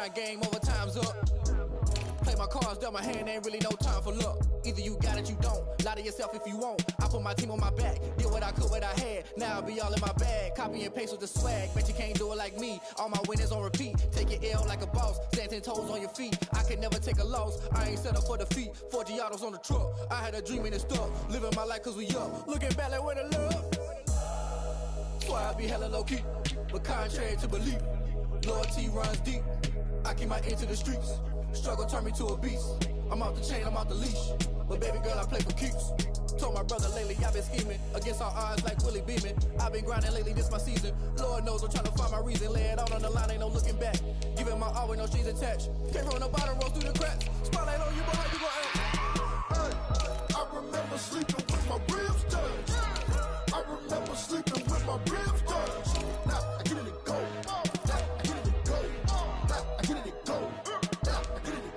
grind game, overtime's up. Play my cards, dealt my hand, ain't really no time for luck. Either you got it, you don't. Lie to yourself if you won't. I put my team on my back, did what I could, what I had. Now I'll be all in my bag, copy and paste with the swag. Bet you can't do it like me. All my winners on repeat. Take your L like a boss, stand 10 toes on your feet. I can never take a loss, I ain't set up for defeat. 4 Giottos on the truck, I had a dream and it's stuck. Living my life cause we up, looking back like where the love. Why I be hella low key, but contrary to belief, loyalty runs deep. I keep my ear to the streets. Struggle turned me to a beast. I'm off the chain, I'm off the leash. But baby girl, I play for keeps. Told my brother lately, I've been scheming against all odds like Willie Beeman. I've been grinding lately, this my season. Lord knows I'm trying to find my reason. Lay it out on the line, ain't no looking back. Giving my all with no strings attached. Came from the bottom, roll through the cracks. Spotlight on you, boy, how you gon' act? Hey, I remember sleeping with my ribs touched. I remember sleeping with my ribs touched. Now I get it to go. Now I get it to go. Now I get it to go.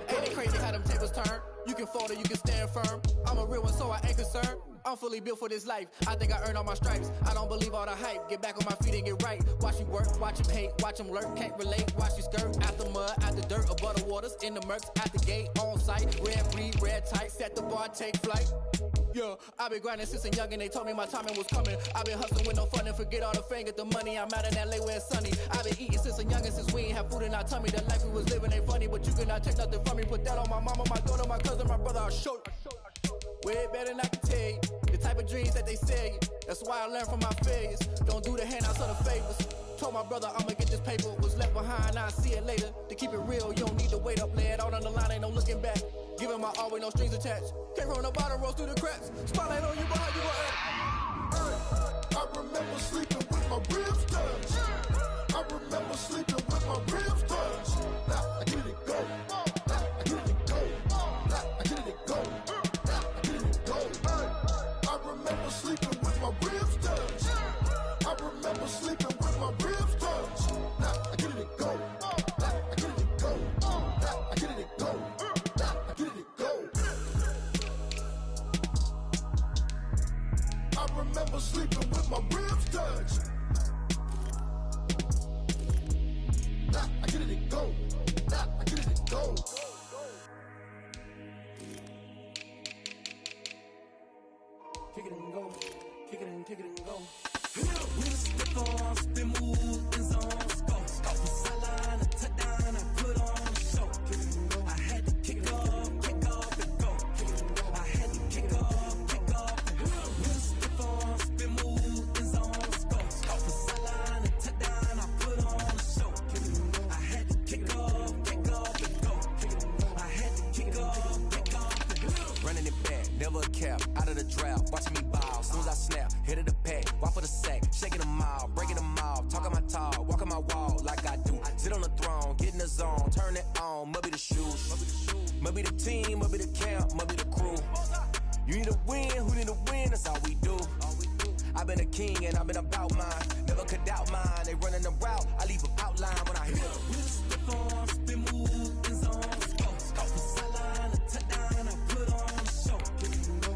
Ain't it crazy how them tables turn? You can fold or you can stand firm. I'm a real one, so I ain't concerned. I'm fully built for this life. I think I earned all my stripes. I don't believe all the hype. Get back on my feet and get right. Watch you work, watch him hate, watch him lurk. Can't relate, watch you skirt. Out the mud, out the dirt, above the waters, in the murks, at the gate, on site. Red breed, red tight, set the bar, take flight. Yeah, I been grinding since a youngin', they told me my timing was coming. I been hustling with no fun and forget all the fame, get the money. I'm out in LA where it's sunny. I been eating since a youngin', since we ain't have food in our tummy. The life we was living ain't funny, but you cannot take nothing from me. Put that on my mama, my daughter, my cousin, my brother, I'll show you. Way better than I can tell you. The type of dreams that they sell you. That's why I learned from my failures. Don't do the handouts or the favors. Told my brother I'ma get this paper. Was left behind, I'll see it later. To keep it real, you don't need to wait up. Lay it out on the line, ain't no looking back. Giving my all with no strings attached. Came from the bottom, rose through the cracks. Spotlight on you, boy, how you gon' act? Hey, I remember sleeping with my ribs touched. I remember sleeping with my ribs touched. Now I get it to go. Now I get it to go. Now I get it to go. Now I get it to go. Hey, I remember sleeping with my ribs touched. I remember sleeping with my ribs touched. Now I get it to go. Now I get it to go. Now I get it to go. Now I get it to go. I remember sleeping with my ribs touched. Now I get it to go. Now I get it to go. Kick it and go. Kick it and go. When step on, spin move, in zones, go. From sideline to touchdown, I put on a show. I had to kick off and go. I had to kick off and go. When step on, spin move, in zones, go. From sideline to touchdown, I put on a show. I had to kick off and go. I had to kick off and go. Running it back, never a cap, out of the drought, watching me ball. Soon as I snap, hit of the pack, walk for the sack, shaking them all, breaking them off, talking my talk, walking my wall like I do. Sit on the throne, get in the zone, turn it on, must be the shoes, must be the team, must be the camp, must be the crew. You need a win, who need a win, that's all we do. I've been a king and I've been about mine, never could doubt mine. They running the route, I leave them outline when I hit them. When step on, spin move, in zones, go. From sideline to touchdown, I put on a show.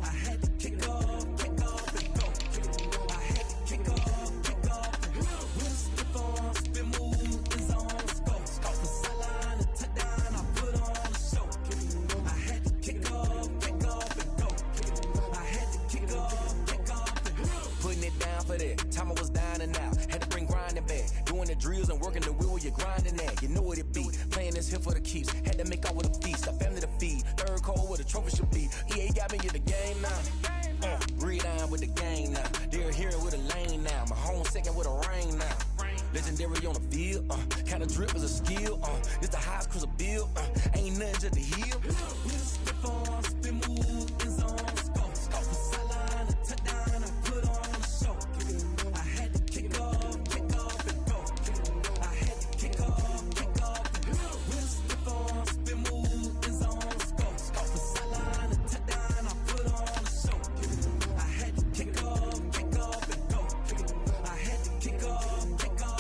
I had to kick off and go. I had to kick off and go. When step on, spin move, in zones, go. From sideline to touchdown, I put on a show. I had to kick off and go. I had to kick off and go. Putting it down for that, time I was down and out, had to bring grinding back, doing the drills and working the wheel where you're grinding at, you know what it be, playing this here for the keeps, had to make out with a feast, a family to feed, third cold where the trophy should be, EA got me in the game now, read on with the game now, they're hearing with a lane now, my home second with a rain now, legendary on the field, kind of drip is a skill, this the highest cruiser bill, ain't nothing just to heal. When step on, spin move, in zones, go. From sideline to touchdown, I put on a show. I had to kick off and go. I had to kick off and go. When step on, spin move, in zones, go. From sideline to touchdown, I put on a show. I had to kick off and go. I had to kick off and go.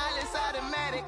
Silence automatic.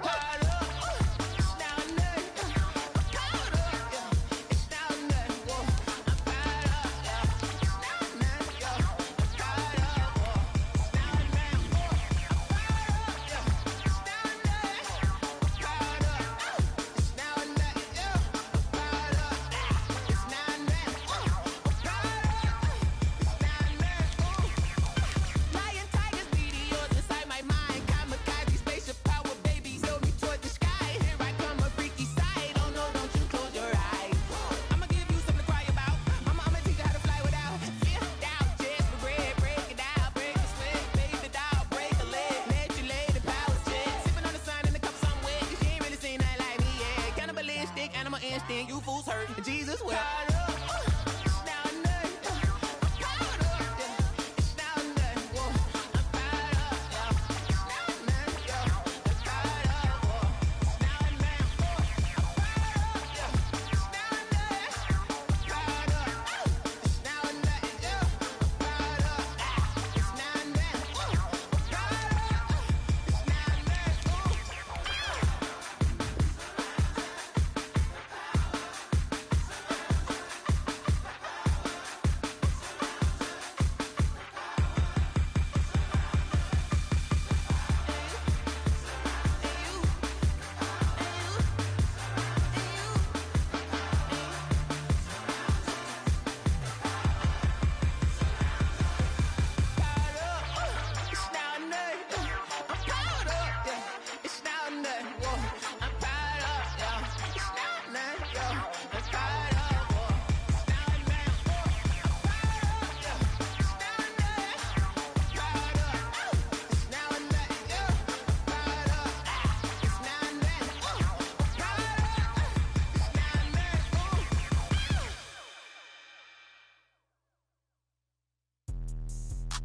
You fools hurt. Jesus will.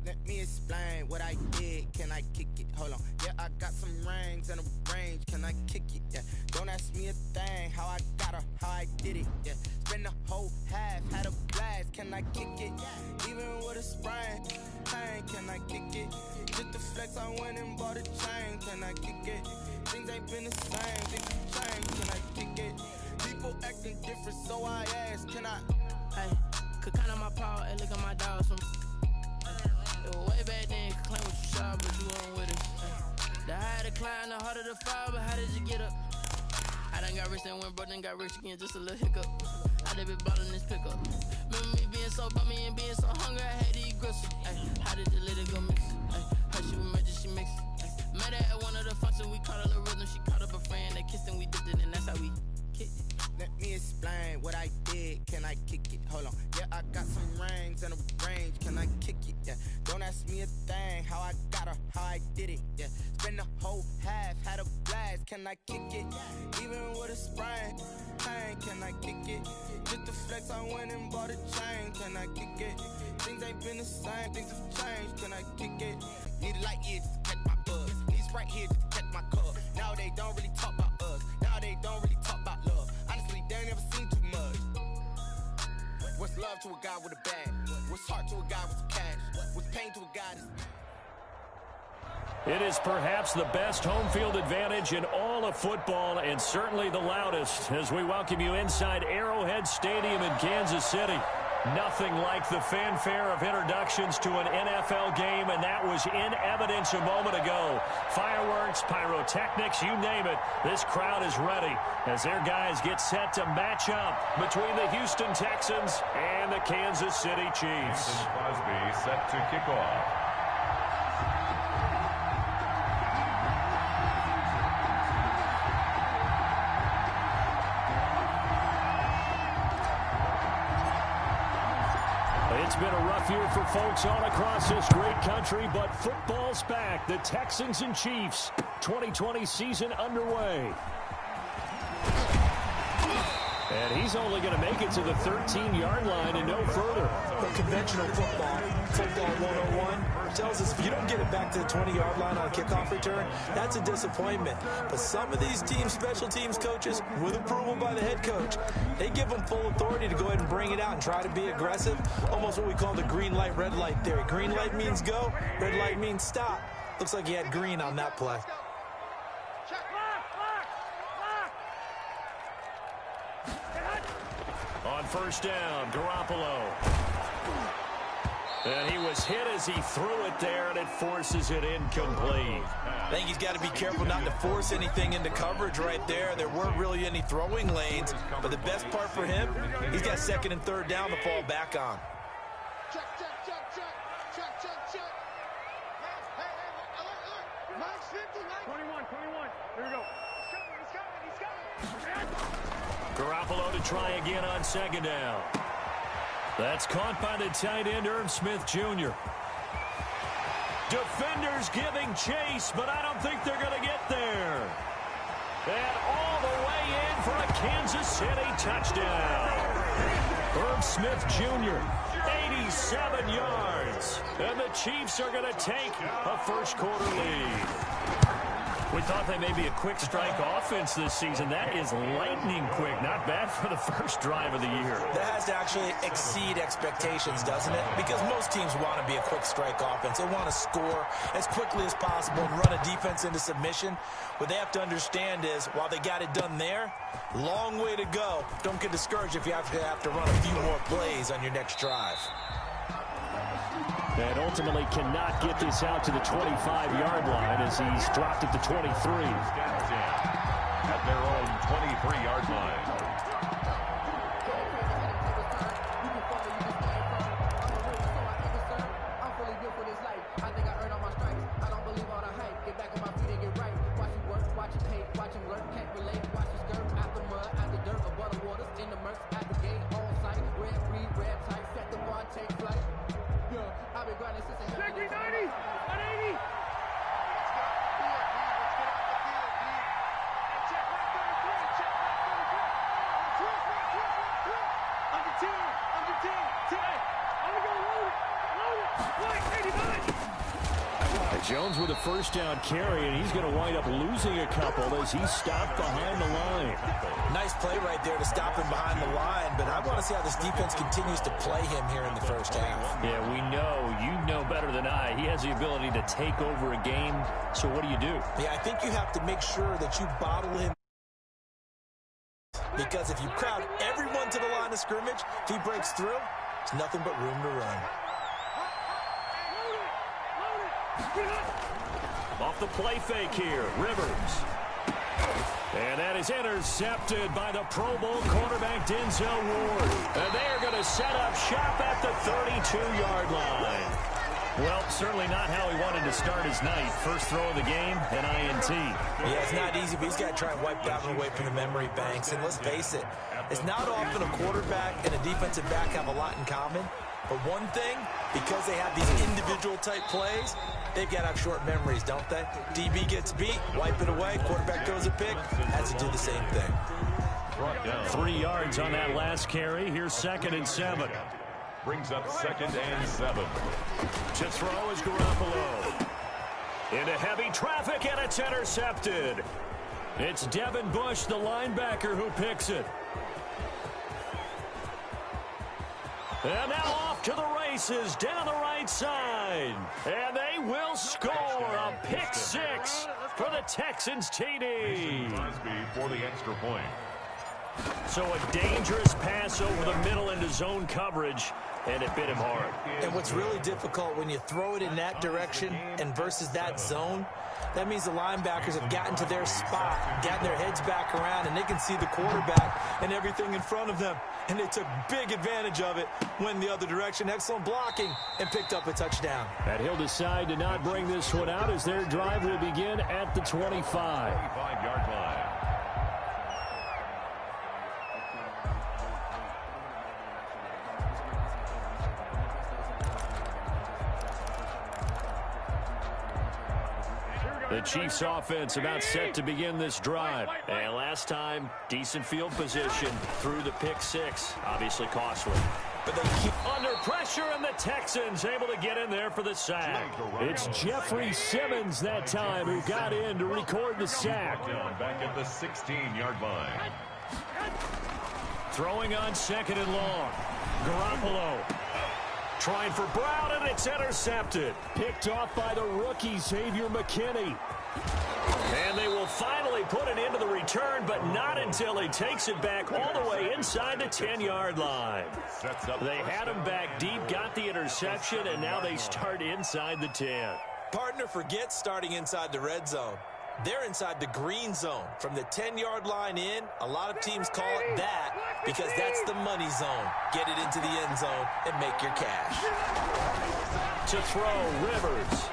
Let me explain what I did. Can I kick it? Hold on. Yeah, I got some rings and a range. Can I kick it? Yeah. Don't ask me a thing. How I got her, how I did it. Yeah. Spend the whole half, had a blast. Can I kick it? Even with a sprain. Pain, can I kick it? Just the flex, I went and bought a chain. Can I kick it? Things ain't been the same. Things have changed. Can I kick it? People acting different, so I ask. Can I? Hey, could count on my power and look at my dogs from. Way back then, you could claim what you saw, but you weren't with us. The higher the climb, the harder the fall, but how did you get up? I done got rich and went broke, then got rich again, just a little hiccup. I done been ballin' this pickup. Remember me being so bummy and being so hungry, I had to eat gristle. How did the lady go miss? How she emergency mix? Met her at one of the functions, we caught a little rhythm. She caught up a friend, they kissed and we dipped it, and that's how we kicked it. Let me explain what I did. Can I kick it? Hold on. Yeah, I got some rings and a range. Can I kick it? Yeah. Don't ask me a thing. How I got her, how I did it. Yeah. Spend the whole half, had a blast. Can I kick it? Even with a sprain. Pain, can I kick it? Just the flex, I went and bought a chain. Can I kick it? Things ain't been the same. Things have changed. Can I kick it? Need a light years to catch my buzz. Need Sprite here to catch my cup. Now they don't really talk about us. Now they don't really talk about love. Honestly, they ain't never seen too much. What's love to a guy with a bag? What's heart to a guy with some cash? What's pain to a guy that's... It is perhaps the best home field advantage in all of football, and certainly the loudest, as we welcome you inside Arrowhead Stadium in Kansas City. Nothing like the fanfare of introductions to an NFL game, and that was in evidence a moment ago. Fireworks, pyrotechnics, you name it. This crowd is ready as their guys get set to match up between the Houston Texans and the Kansas City Chiefs. Crosby set to kick off. It's been a rough year for folks all across this great country, but football's back. The Texans and Chiefs, 2020 season underway. And he's only going to make it to the 13-yard line and no further. But conventional football 101, tells us if you don't get it back to the 20-yard line on a kickoff return, that's a disappointment. But some of these teams, special teams coaches, with approval by the head coach, they give them full authority to go ahead and bring it out and try to be aggressive. Almost what we call the green light, red light theory. Green light means go, red light means stop. Looks like he had green on that play. on first down. Garoppolo. And he was hit as he threw it there, and it forces it incomplete. I think he's got to be careful not to force anything into coverage right there. There weren't really any throwing lanes, but the best part for him, he's got second and third down to fall back on. Check, check, check, check, check, check, check. Hey, Mike's 50, Mike. 21. Here we go. He's coming. Garoppolo to try again on second down. That's caught by the tight end, Irv Smith Jr. Defenders giving chase, but I don't think they're going to get there. And all the way in for a Kansas City touchdown. Irv Smith Jr., 87 yards. And the Chiefs are going to take a first-quarter lead. We thought they may be a quick strike offense this season. That is lightning quick. Not bad for the first drive of the year. That has to actually exceed expectations, doesn't it? Because most teams want to be a quick strike offense. They want to score as quickly as possible and run a defense into submission. What they have to understand is, while they got it done there, long way to go. Don't get discouraged if you have to run a few more plays on your next drive. And ultimately cannot get this out to the 25-yard line as he's dropped it to 23. At their own 23-yard line. Jones with a first down carry, and he's going to wind up losing a couple as he's stopped behind the line. Nice play right there to stop him behind the line, but I want to see how this defense continues to play him here in the first half. Yeah, we know. You know better than I. He has the ability to take over a game, so what do you do? Yeah, I think you have to make sure that you bottle him. Because if you crowd everyone to the line of scrimmage, if he breaks through, there's nothing but room to run. Off the play fake here, Rivers. And that is intercepted by the Pro Bowl quarterback Denzel Ward. And they are going to set up shop at the 32-yard line. Well, certainly not how he wanted to start his night. First throw of the game, an INT. Yeah, it's not easy, but he's got to try and wipe that one away from the memory banks. And let's face it, it's not often a quarterback and a defensive back have a lot in common. But one thing, because they have these individual type plays, they've got to have short memories, don't they? DB gets beat, wipe it away, quarterback throws a pick, has to do the same thing. 3 yards on that last carry. Here's 2nd and 7. Brings up 2nd and 7. To throw is Garoppolo. Into heavy traffic, and it's intercepted. It's Devin Bush, the linebacker, who picks it. And now off to the races down the right side. And they will score a pick six for the Texans TD. Crosby for the extra point. So a dangerous pass over the middle into zone coverage, and it bit him hard. And what's really difficult when you throw it in that direction and versus that zone, that means the linebackers have gotten to their spot, gotten their heads back around, and they can see the quarterback and everything in front of them. And they took big advantage of it, went the other direction, excellent blocking, and picked up a touchdown. And he'll decide to not bring this one out as their drive will begin at the 25. 25-yard line. The Chiefs offense about set to begin this drive. And last time, decent field position through the pick six. Obviously costly. But they keep under pressure, and the Texans able to get in there for the sack. It's Jeffrey Simmons that time who got in to record the sack. Back at the 16-yard line. Throwing on 2nd and long. Garoppolo. Trying for Brown, and it's intercepted. Picked off by the rookie, Xavier McKinney. And they will finally put an end to the return, but not until he takes it back all the way inside the 10-yard line. They had him back deep, got the interception, and now they start inside the 10. Partner, forget starting inside the red zone. They're inside the green zone. From the 10-yard line in, a lot of teams call it that because that's the money zone. Get it into the end zone and make your cash. To throw, Rivers.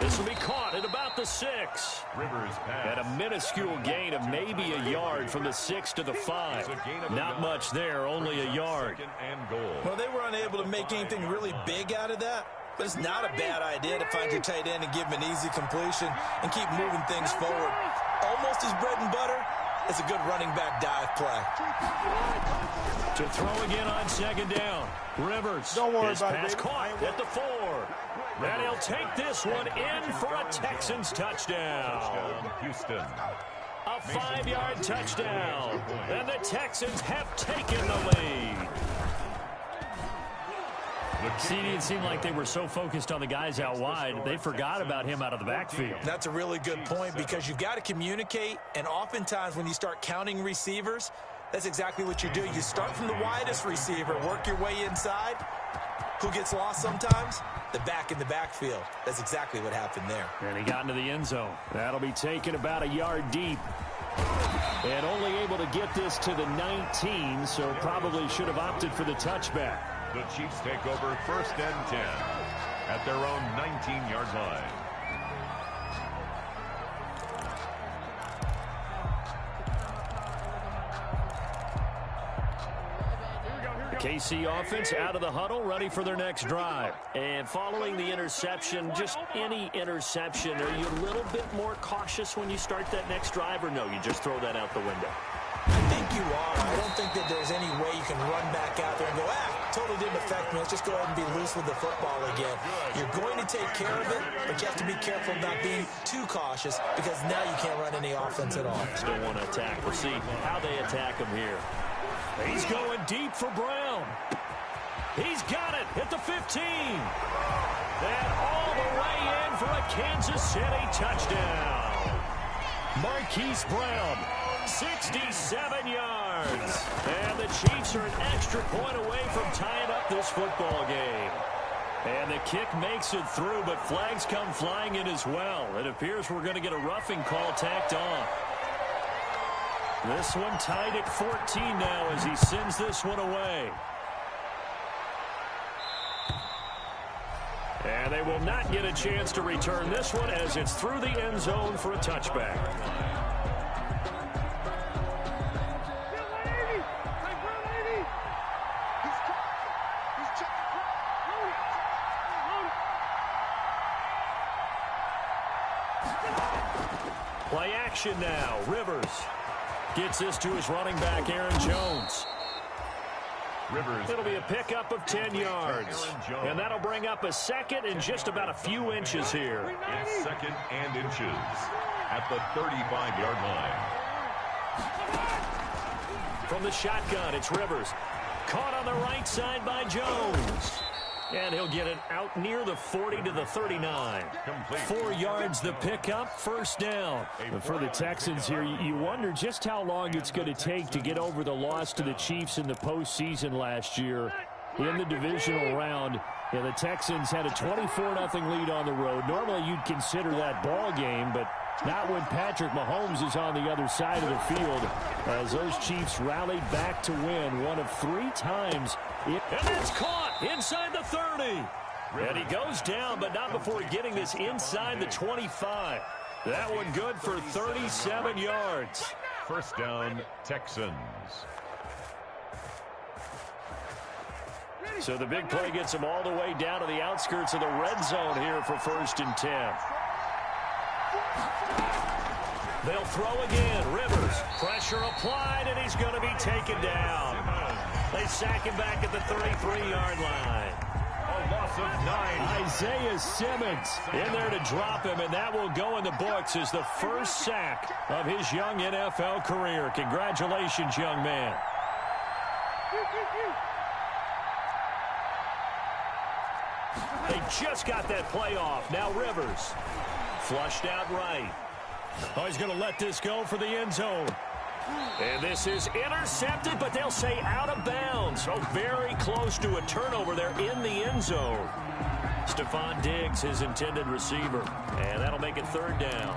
This will be caught at about the 6. Rivers pass. At a minuscule gain of maybe a yard from the 6 to the 5. Not much there, only a yard. Second and goal. Well, they were unable to make anything really big out of that. But it's not a bad idea to find your tight end and give him an easy completion and keep moving things forward. Almost his bread and butter is a good running back dive play. To throw again on second down. Rivers. Don't worry his about pass it, caught at the 4. And he'll take this one in for a Texans touchdown. Houston. A 5-yard touchdown. And the Texans have taken the lead. See, it seemed like they were so focused on the guys out wide, they forgot about him out of the backfield. That's a really good point because you've got to communicate, and oftentimes when you start counting receivers, that's exactly what you do. You start from the widest receiver, work your way inside. Who gets lost sometimes? The back in the backfield. That's exactly what happened there. And he got into the end zone. That'll be taken about a yard deep. And only able to get this to the 19, so probably should have opted for the touchback. The Chiefs take over 1st and 10 at their own 19-yard line. KC offense out of the huddle, ready for their next drive. And following the interception, just any interception, are you a little bit more cautious when you start that next drive, or no, you just throw that out the window? I think you are. I don't think that there's any way you can run back out there and go, totally didn't affect me. Let's just go ahead and be loose with the football again. You're going to take care of it, but you have to be careful not being too cautious because now you can't run any offense at all. Still want to attack. We'll see how they attack him here. He's going deep for Brown. He's got it at the 15. And all the way in for a Kansas City touchdown. Marquise Brown, 67 yards. And the Chiefs are an extra point away from tying up this football game. And the kick makes it through, but flags come flying in as well. It appears we're going to get a roughing call tacked on. This one tied at 14 now as he sends this one away. And they will not get a chance to return this one as it's through the end zone for a touchback. Play action now. Rivers gets this to his running back, Aaron Jones. Rivers. It'll be a pickup of 10 yards. And that'll bring up a second and just about a few inches here. It's 2nd and inches at the 35-yard line. From the shotgun, it's Rivers. Caught on the right side by Jones. And he'll get it out near the 40 to the 39. 4 yards the pickup, 1st down. For the Texans here, you wonder just how long it's going to take to get over the loss to the Chiefs in the postseason last year in the divisional round. Yeah, the Texans had a 24-0 lead on the road. Normally you'd consider that ball game, but not when Patrick Mahomes is on the other side of the field as those Chiefs rallied back to win one of 3 times. And that's caught inside the 30. And he goes down, but not before getting this inside the 25. That one good for 37 yards. 1st down, Texans. So the big play gets him all the way down to the outskirts of the red zone here for 1st and 10. They'll throw again. Rivers, pressure applied, and he's going to be taken down. They sack him back at the 33-yard line. A loss of 9. Isaiah Simmons in there to drop him, and that will go in the books as the first sack of his young NFL career. Congratulations, young man. They just got that play off. Now Rivers flushed out right. Oh, he's going to let this go for the end zone. And this is intercepted, but they'll say out of bounds. So very close to a turnover there in the end zone. Stephon Diggs, his intended receiver. And that'll make it third down.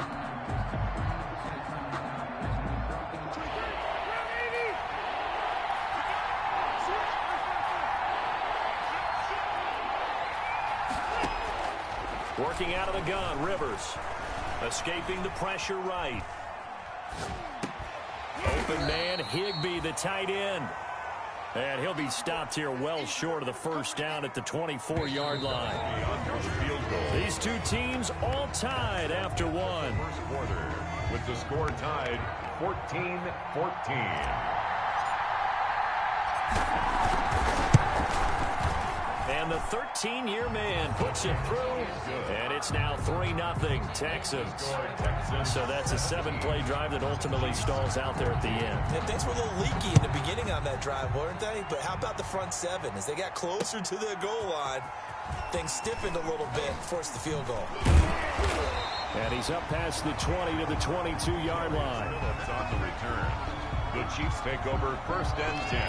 Working out of the gun, Rivers. Escaping the pressure right. Open man, Higbee, the tight end. And he'll be stopped here well short of the first down at the 24-yard line. These two teams all tied after one. First quarter with the score tied 14-14. And the 13-year man puts it through, and it's now 3-0 Texans. So that's a 7-play drive that ultimately stalls out there at the end. And things were a little leaky in the beginning on that drive, weren't they? But how about the front seven? As they got closer to the goal line, things stiffened a little bit, forced the field goal. And he's up past the 20 to the 22-yard line. Phillips on the return. The Chiefs take over first and 10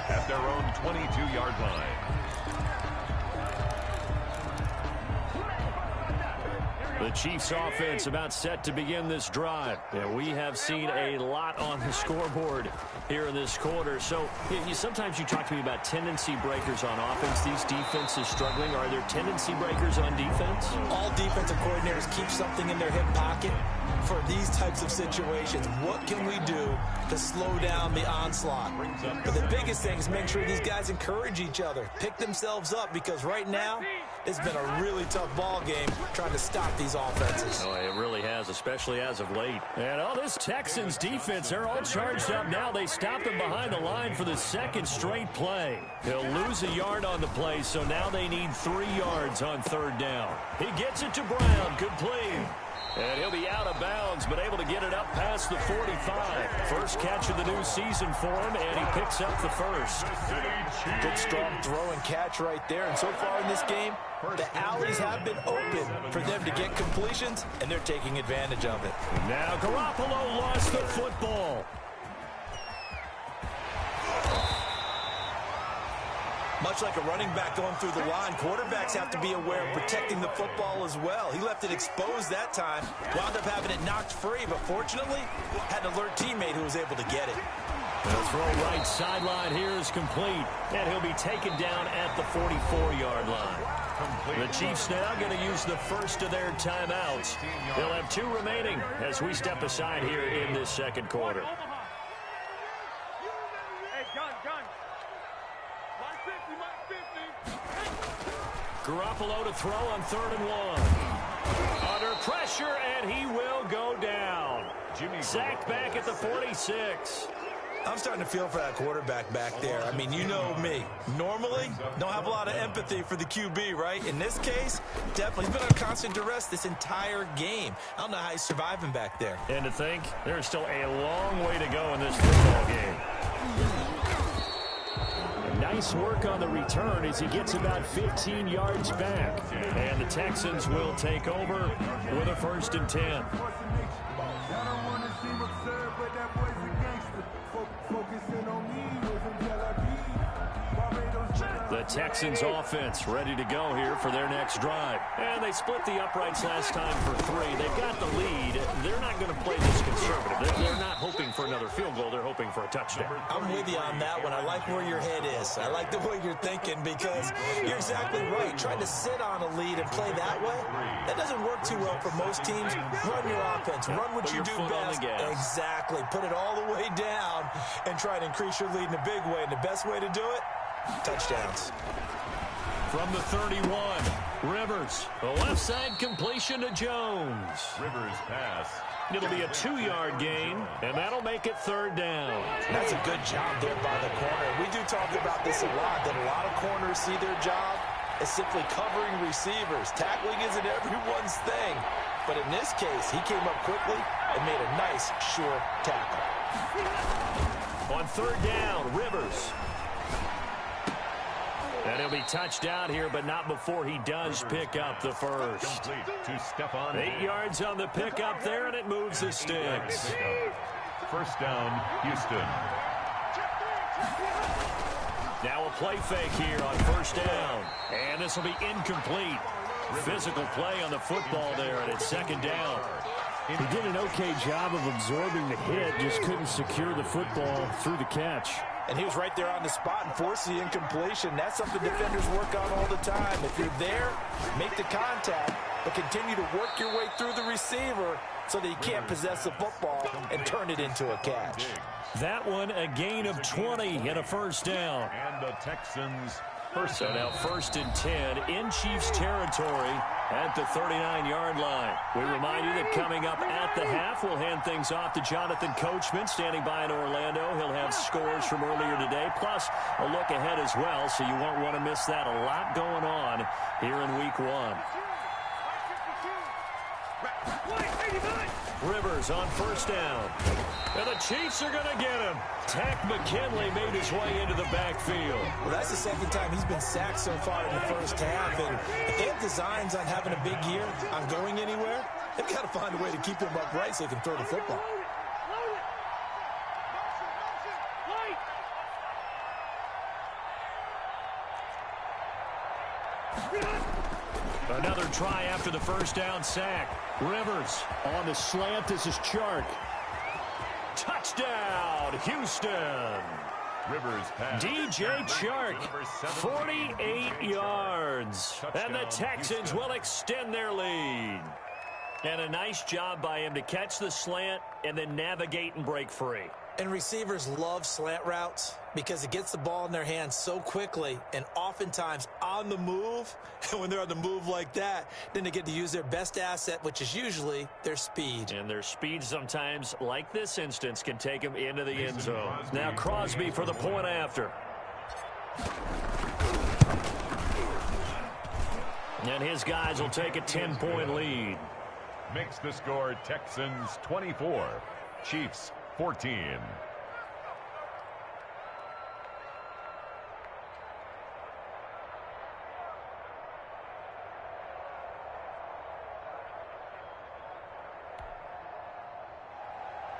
at their own 22-yard line. The Chiefs offense about set to begin this drive. And we have seen a lot on the scoreboard here in this quarter. So sometimes you talk to me about tendency breakers on offense. These defenses struggling. Are there tendency breakers on defense? All defensive coordinators keep something in their hip pocket for these types of situations. What can we do to slow down the onslaught? But the biggest thing is make sure these guys encourage each other, pick themselves up, because right now it's been a really tough ball game trying to stop these offenses. Oh, it really has, especially as of late. And this Texans defense, they're all charged up now. They stopped him behind the line for the second straight play. He'll lose a yard on the play, so now they need 3 yards on third down. He gets it to Brown, complete. And he'll be out of bounds, but able to get it up past the 45. First catch of the new season for him, and he picks up the first. Good strong throw and catch right there. And so far in this game, the alleys have been open for them to get completions, and they're taking advantage of it. Now Garoppolo lost the football. Much like a running back going through the line, quarterbacks have to be aware of protecting the football as well. He left it exposed that time, wound up having it knocked free, but fortunately had an alert teammate who was able to get it. The throw right sideline here is complete, and he'll be taken down at the 44-yard line. The Chiefs now going to use the first of their timeouts. They'll have 2 remaining as we step aside here in this second quarter. Garoppolo to throw on 3rd and 1. Under pressure, and he will go down. Sacked back at the 46. I'm starting to feel for that quarterback back there. I mean, you know me. Normally, don't have a lot of empathy for the QB, right? In this case, definitely. He's been under constant duress this entire game. I don't know how he's surviving back there. And to think, there's still a long way to go in this football game. Nice work on the return as he gets about 15 yards back. And the Texans will take over with a 1st and 10. The Texans offense ready to go here for their next drive. And they split the uprights last time for 3. They've got the lead. They're not going to play this conservative. They're not hoping for another field goal. They're hoping for a touchdown. I'm with you on that one. I like where your head is. I like the way you're thinking, because you're exactly right. Trying to sit on a lead and play that way, that doesn't work too well for most teams. Run your offense. Run what you do best. Exactly. Put it all the way down and try to increase your lead in a big way. And the best way to do it, touchdowns. From the 31, Rivers. The left side completion to Jones. Rivers pass. It'll be a 2-yard gain, and that'll make it 3rd down. That's a good job there by the corner. We do talk about this a lot, that a lot of corners see their job as simply covering receivers. Tackling isn't everyone's thing. But in this case, he came up quickly and made a nice, sure tackle. On 3rd down, Rivers. And he'll be touched out here, but not before he does pick up the first. To 8 yards on the pickup there, and it moves the sticks. First down, Houston. Now a play fake here on first down. And this will be incomplete. Physical play on the football there, and it's second down. He did an okay job of absorbing the hit, just couldn't secure the football through the catch. And he was right there on the spot and forced the incompletion. That's something defenders work on all the time. If you're there, make the contact, but continue to work your way through the receiver so that he can't possess the football and turn it into a catch. That one, a gain of 20 and a first down. And the Texans So now first and 10 in Chiefs territory at the 39-yard line. We remind you that coming up at the half, we'll hand things off to Jonathan Coachman standing by in Orlando. He'll have scores from earlier today, plus a look ahead as well, so you won't want to miss that. A lot going on here in week 1. Rivers on first down. And the Chiefs are going to get him. Tack McKinley made his way into the backfield. Well, that's the second time he's been sacked so far in the first half. And if they have designs on having a big year, on going anywhere, they've got to find a way to keep him upright so they can throw the football. Another try after the first down sack. Rivers on the slant. This is Chark. Touchdown, Houston. Rivers pass. DJ Chark, 48 yards. And the Texans will extend their lead. And a nice job by him to catch the slant and then navigate and break free. And receivers love slant routes because it gets the ball in their hands so quickly and oftentimes on the move. And when they're on the move like that, then they get to use their best asset, which is usually their speed. And their speed sometimes, like this instance, can take them into the end zone. Now Crosby for the point after. And his guys will take a 10-point lead. Makes the score Texans 24, Chiefs 14.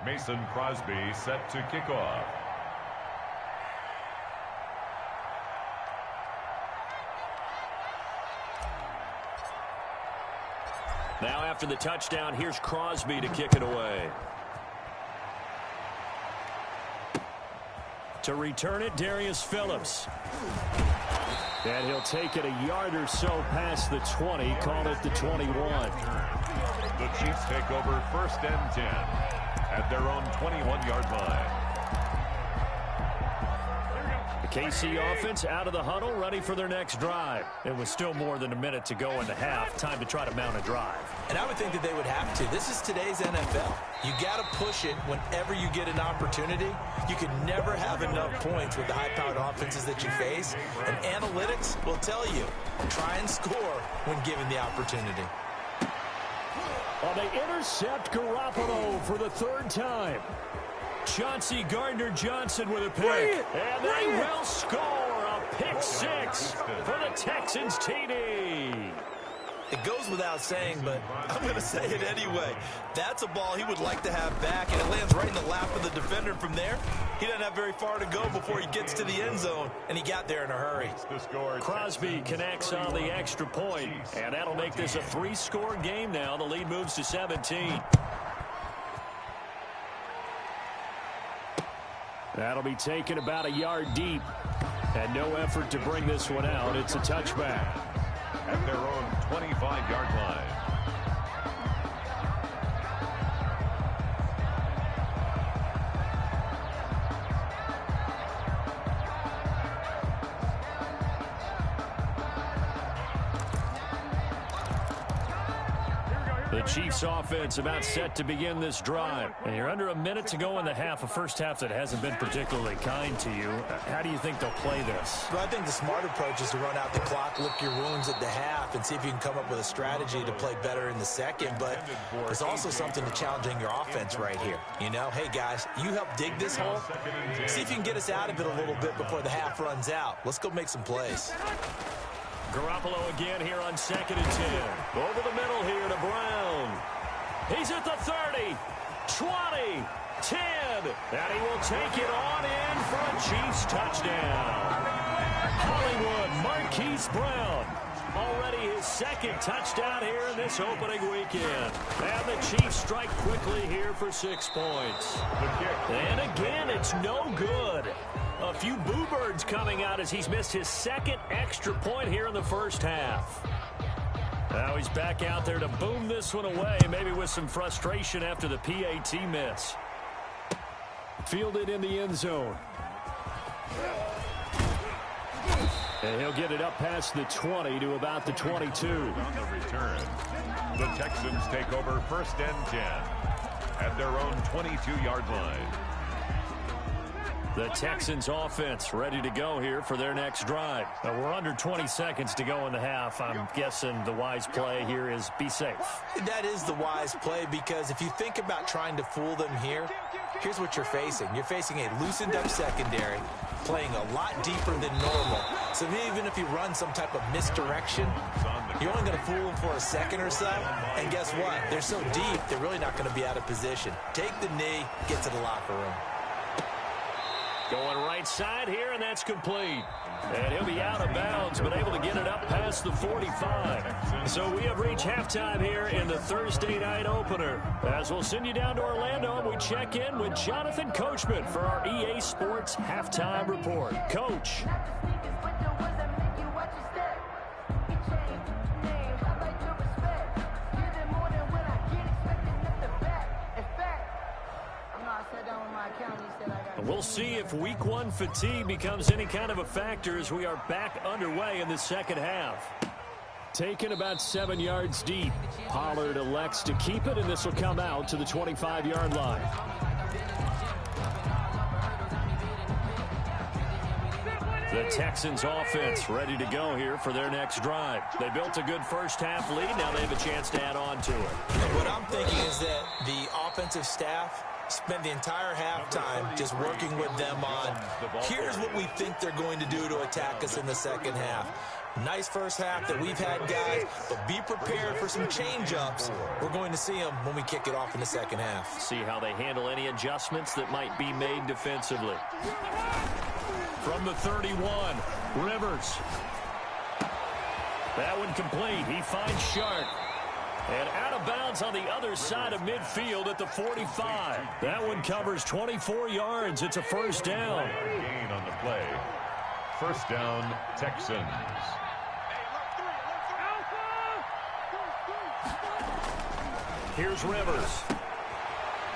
Mason Crosby set to kick off. Now after the touchdown, here's Crosby to kick it away. To return it, Darius Phillips. And he'll take it a yard or so past the 20, call it the 21. The Chiefs take over first and 10 at their own 21-yard line. The KC offense out of the huddle, ready for their next drive. It was still more than a minute to go in the half. Time to try to mount a drive. And I would think that they would have to. This is today's NFL. You got to push it whenever you get an opportunity. You can never have enough points with the high-powered offenses that you face. And analytics will tell you, try and score when given the opportunity. Well, they intercept Garoppolo for the third time. Chauncey Gardner-Johnson with a pick. And they will score a pick six for the Texans TD. It goes without saying, but I'm going to say it anyway. That's a ball he would like to have back, and it lands right in the lap of the defender. From there, he doesn't have very far to go before he gets to the end zone, and he got there in a hurry. Crosby connects on the extra point, and that'll make this a 3-score game now. The lead moves to 17. That'll be taken about a yard deep, and no effort to bring this one out. It's a touchback. At their own 25-yard line. The Chiefs offense about set to begin this drive. And you're under a minute to go in the half, a first half that hasn't been particularly kind to you. How do you think they'll play this? Well, I think the smart approach is to run out the clock, lick your wounds at the half, and see if you can come up with a strategy to play better in the second. But there's also something to challenging your offense right here. You know, hey, guys, you help dig this hole. See if you can get us out of it a little bit before the half runs out. Let's go make some plays. Garoppolo again here on 2nd and 10. Over the middle here to Brown. He's at the 30, 20, 10, and he will take it on in for a Chiefs touchdown. Hollywood Marquise Brown. Already his second touchdown here in this opening weekend. And the Chiefs strike quickly here for 6 points. And again, it's no good. A few boo birds coming out as he's missed his second extra point here in the first half. Now he's back out there to boom this one away, maybe with some frustration after the PAT miss. Fielded in the end zone. And he'll get it up past the 20 to about the 22. On the return, the Texans take over 1st and 10 at their own 22-yard line. The Texans offense ready to go here for their next drive. We're under 20 seconds to go in the half. I'm guessing the wise play here is be safe. That is the wise play, because if you think about trying to fool them here, here's what you're facing. You're facing a loosened up secondary, playing a lot deeper than normal. So even if you run some type of misdirection, you're only going to fool them for a second or so. And guess what? They're so deep, they're really not going to be out of position. Take the knee, get to the locker room. Going right side here, and that's complete. And he'll be out of bounds, but able to get it up past the 45. So we have reached halftime here in the Thursday night opener. As we'll send you down to Orlando, and we check in with Jonathan Coachman for our EA Sports Halftime Report. Coach. We'll see if week 1 fatigue becomes any kind of a factor as we are back underway in the second half. Taken about 7 yards deep. Pollard elects to keep it, and this will come out to the 25-yard line. The Texans offense ready to go here for their next drive. They built a good first half lead. Now they have a chance to add on to it. What I'm thinking is that the offensive staff spent the entire halftime just working with them on, here's what we think they're going to do to attack us in the second half. Nice first half that we've had, guys, but be prepared for some change-ups. We're going to see them when we kick it off in the second half. See how they handle any adjustments that might be made defensively. From the 31, Rivers. That one complete. He finds Sharp. And out of bounds on the other side of midfield at the 45. That one covers 24 yards. It's a first down. Gain on the play. First down, Texans. Here's Rivers.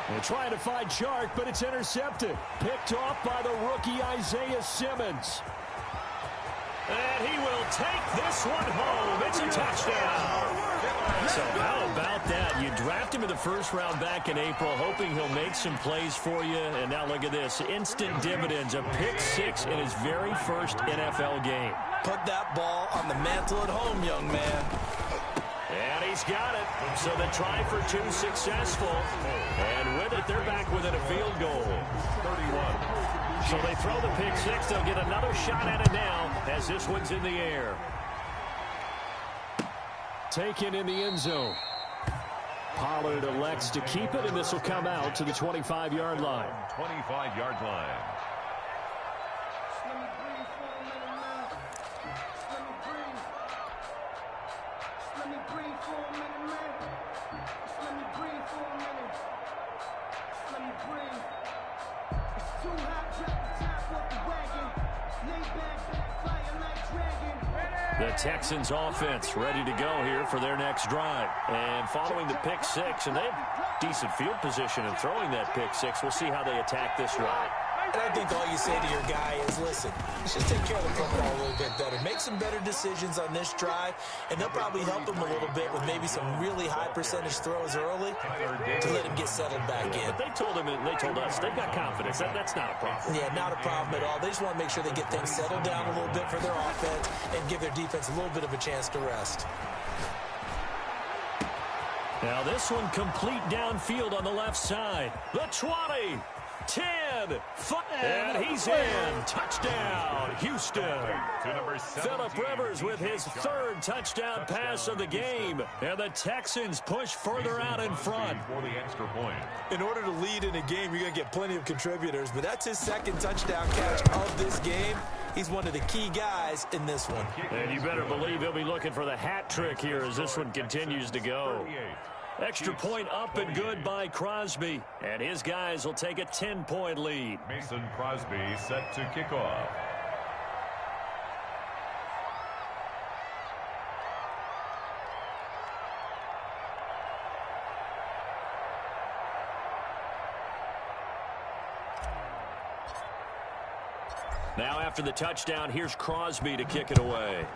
They're trying to find Chark, but it's intercepted. Picked off by the rookie Isaiah Simmons. And he will take this one home. It's a touchdown. So how about that? You draft him in the first round back in April, hoping he'll make some plays for you. And now look at this. Instant dividends. A pick 6 in his very first NFL game. Put that ball on the mantle at home, young man. And he's got it. So the try for 2 successful. And with it, they're back within a field goal. 31. So they throw the pick 6. They'll get another shot at it now as this one's in the air. Taken in the end zone. Pollard elects to keep it, and this will come out to the 25-yard line. 25-yard line. The Texans offense ready to go here for their next drive. And following the pick 6, and they have decent field position in throwing that pick 6. We'll see how they attack this drive. And I think all you say to your guy is, listen, let's just take care of the football a little bit better. Make some better decisions on this drive, and they'll probably help him a little bit with maybe some really high percentage throws early to let him get settled back in. But they told him, and they told us, they've got confidence. That's not a problem. Yeah, not a problem at all. They just want to make sure they get things settled down a little bit for their offense and give their defense a little bit of a chance to rest. Now this one complete downfield on the left side. The 20, 10, 5, and he's in. Touchdown, Houston. Phillip Rivers with his third touchdown pass of the game. And the Texans push further out in front. In order to lead in a game, you're going to get plenty of contributors, but that's his second touchdown catch of this game. He's one of the key guys in this one. And you better believe he'll be looking for the hat trick here as this one continues to go. Extra point up and good by Crosby. And his guys will take a 10-point lead. Mason Crosby set to kick off. Now after the touchdown, here's Crosby to kick it away.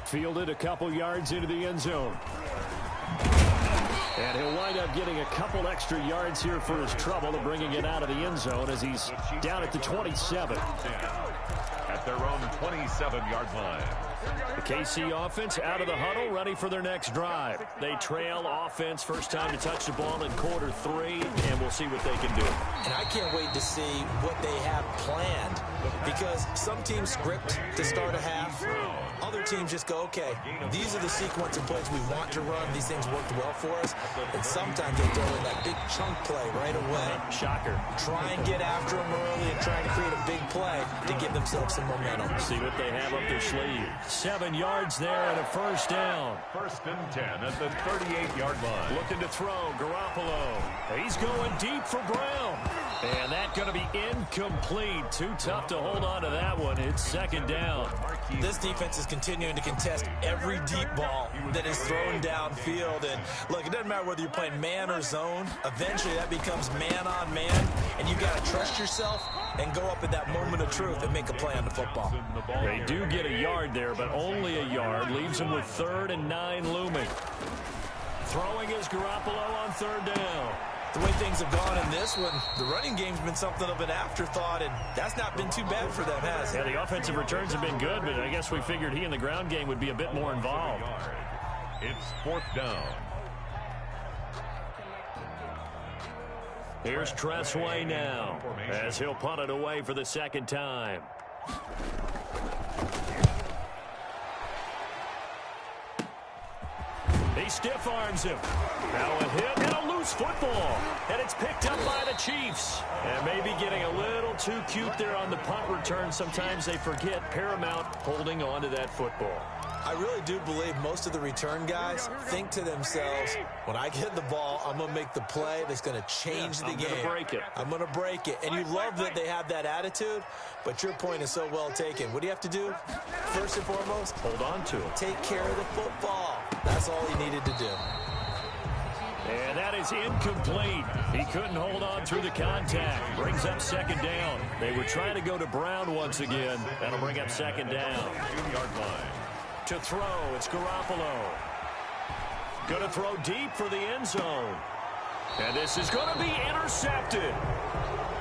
Fielded a couple yards into the end zone. And he'll wind up getting a couple extra yards here for his trouble of bringing it out of the end zone as he's down at the 27. At their own 27-yard line. The KC offense out of the huddle, ready for their next drive. They trail offense, first time to touch the ball in quarter 3, and we'll see what they can do. And I can't wait to see what they have planned, because some teams script to start a half. Other teams just go, okay, these are the sequence of plays we want to run. These things worked well for us. And sometimes they throw in that big chunk play right away. Shocker. Try and get after them early and try to create a big play to give themselves some momentum. See what they have up their sleeve. 7 yards there and a first down. First and 10 at the 38-yard line. Looking to throw, Garoppolo. He's going deep for Brown. And that's going to be incomplete. Too tough to hold on to that one. It's second down. This defense is continuing to contest every deep ball that is thrown downfield. And look, it doesn't matter whether you're playing man or zone. Eventually that becomes man on man. And you got to trust yourself and go up at that moment of truth and make a play on the football. They do get a yard there, but only a yard. Leaves them with 3rd and 9 looming. Throwing is Garoppolo on 3rd down. The way things have gone in this one, the running game's been something of an afterthought, and that's not been too bad for them, has it? Yeah, the offensive returns have been good, but I guess we figured he in the ground game would be a bit more involved. It's 4th down. Here's Tressway now, as he'll punt it away for the second time. He stiff arms him. Now a hit and a loose football. And it's picked up by the Chiefs. And maybe getting a little too cute there on the punt return. Sometimes they forget paramount holding on to that football. I really do believe most of the return guys think to themselves, when I get the ball, I'm going to make the play that's going to change the game. I'm going to break it. I'm going to break it. And you love that they have that attitude, but your point is so well taken. What do you have to do? First and foremost, hold on to it. Take care of the football. That's all he needed to do. And that is incomplete. He couldn't hold on through the contact. Brings up second down. They were trying to go to Brown once again. That'll bring up second down. 2-yard line. To throw, it's Garoppolo. Going to throw deep for the end zone. And this is going to be intercepted.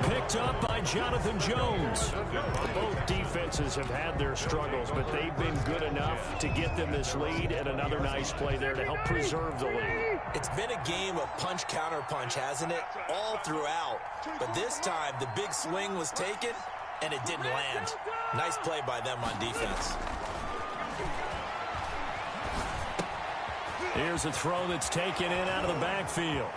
Picked up by Jonathan Jones. Both defenses have had their struggles, but they've been good enough to get them this lead, and another nice play there to help preserve the lead. It's been a game of punch-counter-punch, hasn't it? All throughout. But this time, the big swing was taken, and it didn't land. Nice play by them on defense. Here's a throw that's taken in out of the backfield.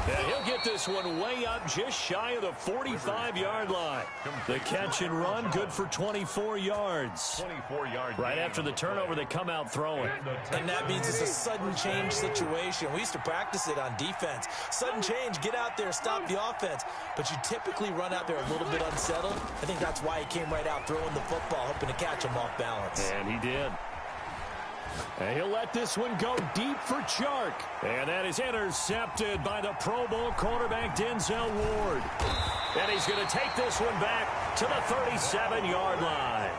And he'll get this one way up just shy of the 45-yard line. The catch and run, good for 24 yards. 24-yard. Right after the turnover, they come out throwing. And that means it's a sudden change situation. We used to practice it on defense. Sudden change, get out there, stop the offense. But you typically run out there a little bit unsettled. I think that's why he came right out throwing the football, hoping to catch him off balance. And he did. And he'll let this one go deep for Chark. And that is intercepted by the Pro Bowl cornerback Denzel Ward. And he's going to take this one back to the 37-yard line.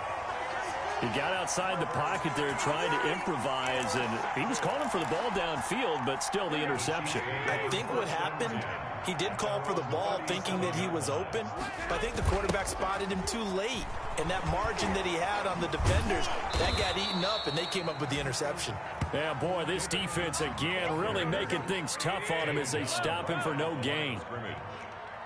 He got outside the pocket there trying to improvise, and he was calling for the ball downfield, but still the interception. I think what happened, he did call for the ball thinking that he was open, but I think the quarterback spotted him too late, and that margin that he had on the defenders, that got eaten up, and they came up with the interception. Yeah, boy, this defense again really making things tough on him as they stop him for no gain.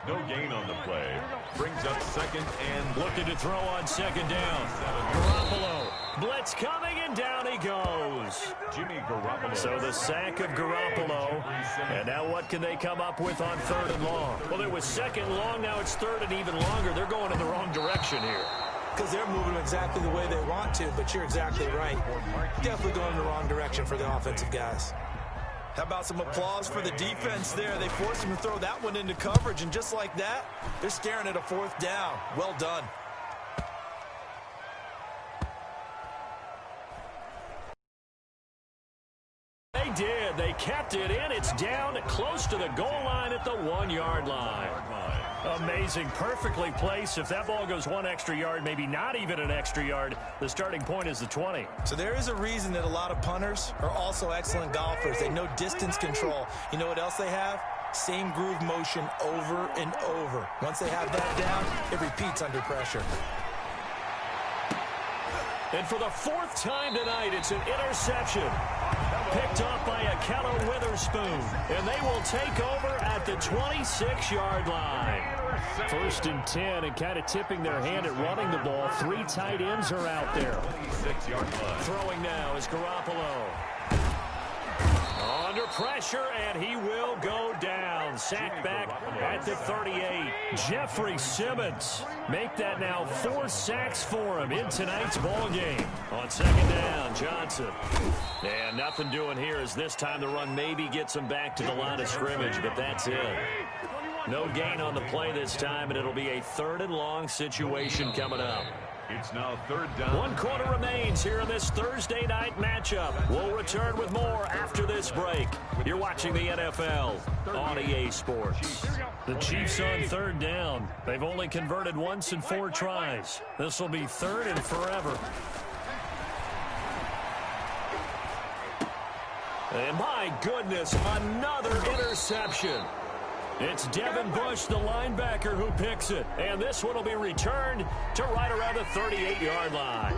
No gain on the play. Brings up second and looking to throw on second down. Garoppolo. Blitz coming, and down he goes. Jimmy Garoppolo. So the sack of Garoppolo. And now what can they come up with on third and long? Well, it was second long. Now it's third and even longer. They're going in the wrong direction here. Because they're moving exactly the way they want to, but you're exactly right. Definitely going in the wrong direction for the offensive guys. How about some applause for the defense there? They forced him to throw that one into coverage, and just like that, they're staring at a fourth down. Well done. They did. They kept it in. It's down close to the goal line at the 1-yard line. Amazing. Perfectly placed. If that ball goes one extra yard, maybe not even an extra yard, the starting point is the 20. So there is a reason that a lot of punters are also excellent golfers. They know distance control. You know what else they have? Same groove motion over and over. Once they have that down, it repeats under pressure. And for the fourth time tonight, it's an interception. Picked up by Akello Witherspoon. And they will take over at the 26-yard line. First and 10, and kind of tipping their hand at running the ball. 3 tight ends are out there. 26-yard line. Throwing now is Garoppolo. Under pressure, and he will go down. Sacked back at the 38. Jeffrey Simmons make that now 4 sacks for him in tonight's ball game. On second down, Johnson. And nothing doing here as this time the run maybe gets him back to the line of scrimmage, but that's it. No gain on the play this time, and it'll be a third and long situation coming up. It's now third down. 1 quarter remains here in this Thursday night matchup. We'll return with more after this break. You're watching the NFL on EA Sports. The Chiefs on third down. They've only converted once in 4 tries. This will be third and forever. And my goodness, another interception. It's Devin Bush, the linebacker, who picks it. And this one will be returned to right around the 38-yard line.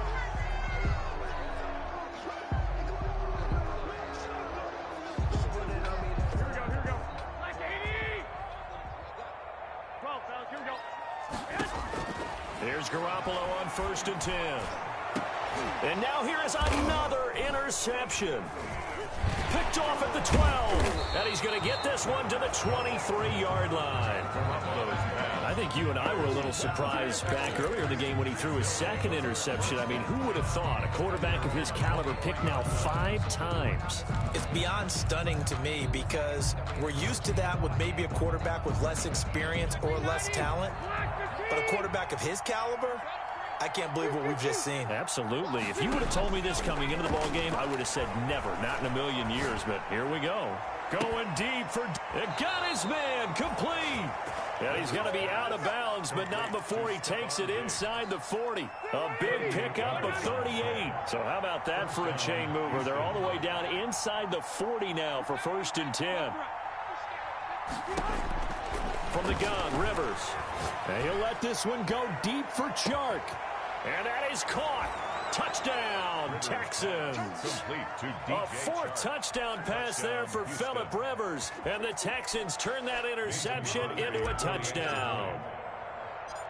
Here's Garoppolo on first and 10. And now here is another interception. Picked off at the 12, and he's going to get this one to the 23-yard line. I think you and I were a little surprised back earlier in the game when he threw his second interception. I mean, who would have thought a quarterback of his caliber picked now 5 times? It's beyond stunning to me because we're used to that with maybe a quarterback with less experience or less talent. But a quarterback of his caliber, I can't believe what we've just seen. Absolutely. If you would have told me this coming into the ball game, I would have said never, not in a million years. But here we go. Going deep for... It got his man complete. And he's going to be out of bounds, but not before he takes it inside the 40. A big pickup of 38. So how about that for a chain mover? They're all the way down inside the 40 now for first and 10. From the gun, Rivers. And he'll let this one go deep for Chark. And that is caught. Touchdown, Texans. A 4th touchdown pass there for Phillip Rivers. And the Texans turn that interception into a touchdown.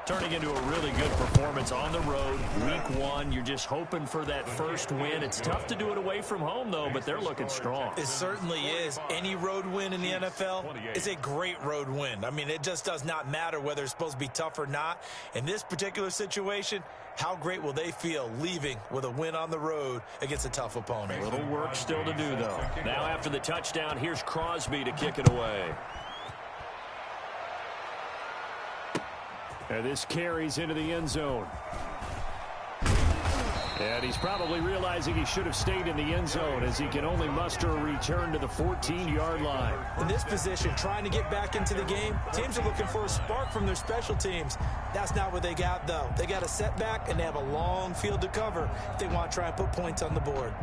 Turning into a really good performance on the road. Week 1, you're just hoping for that first win. It's tough to do it away from home, though, but they're looking strong. It certainly is. Any road win in the NFL is a great road win. I mean, it just does not matter whether it's supposed to be tough or not. In this particular situation, how great will they feel leaving with a win on the road against a tough opponent? A little work still to do, though. Now after the touchdown, here's Crosby to kick it away. And this carries into the end zone. And he's probably realizing he should have stayed in the end zone as he can only muster a return to the 14-yard line. In this position, trying to get back into the game, teams are looking for a spark from their special teams. That's not what they got, though. They got a setback, and they have a long field to cover if they want to try and put points on the board.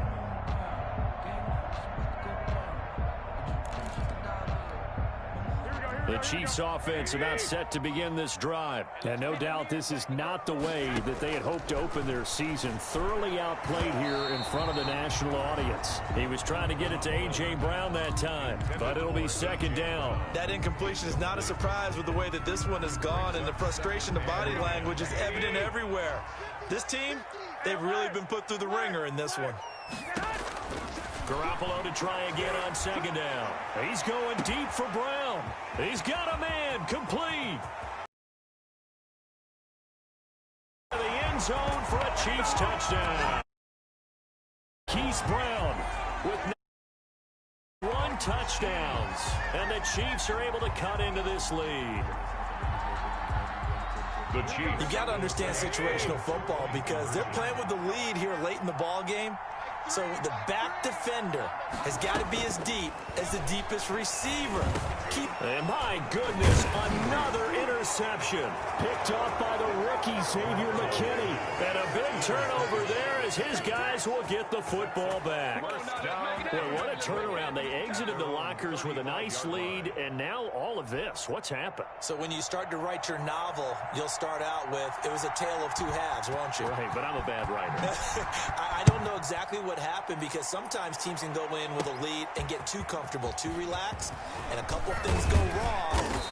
The Chiefs offense about set to begin this drive. And no doubt this is not the way that they had hoped to open their season. Thoroughly outplayed here in front of the national audience. He was trying to get it to A.J. Brown that time, but it'll be second down. That incompletion is not a surprise with the way that this one has gone, and the frustration, the body language is evident everywhere. This team, they've really been put through the ringer in this one. Garoppolo to try again on second down. He's going deep for Brown. He's got a man complete. The end zone for a Chiefs touchdown. Keith Brown with 1 touchdowns. And the Chiefs are able to cut into this lead. The Chiefs. You got to understand situational football because they're playing with the lead here late in the ball game. So the back defender has got to be as deep as the deepest receiver. And my goodness, another interception. Picked off by the rookie, Xavier McKinney. And a big turnover there as his guys will get the football back. Boy, what a turnaround. They exited the lockers with a nice lead, and now all of this. What's happened? So when you start to write your novel, you'll start out with, it was a tale of two halves, won't you? Right, but I'm a bad writer. I don't know exactly what happened because sometimes teams can go in with a lead and get too comfortable, too relaxed, and a couple things go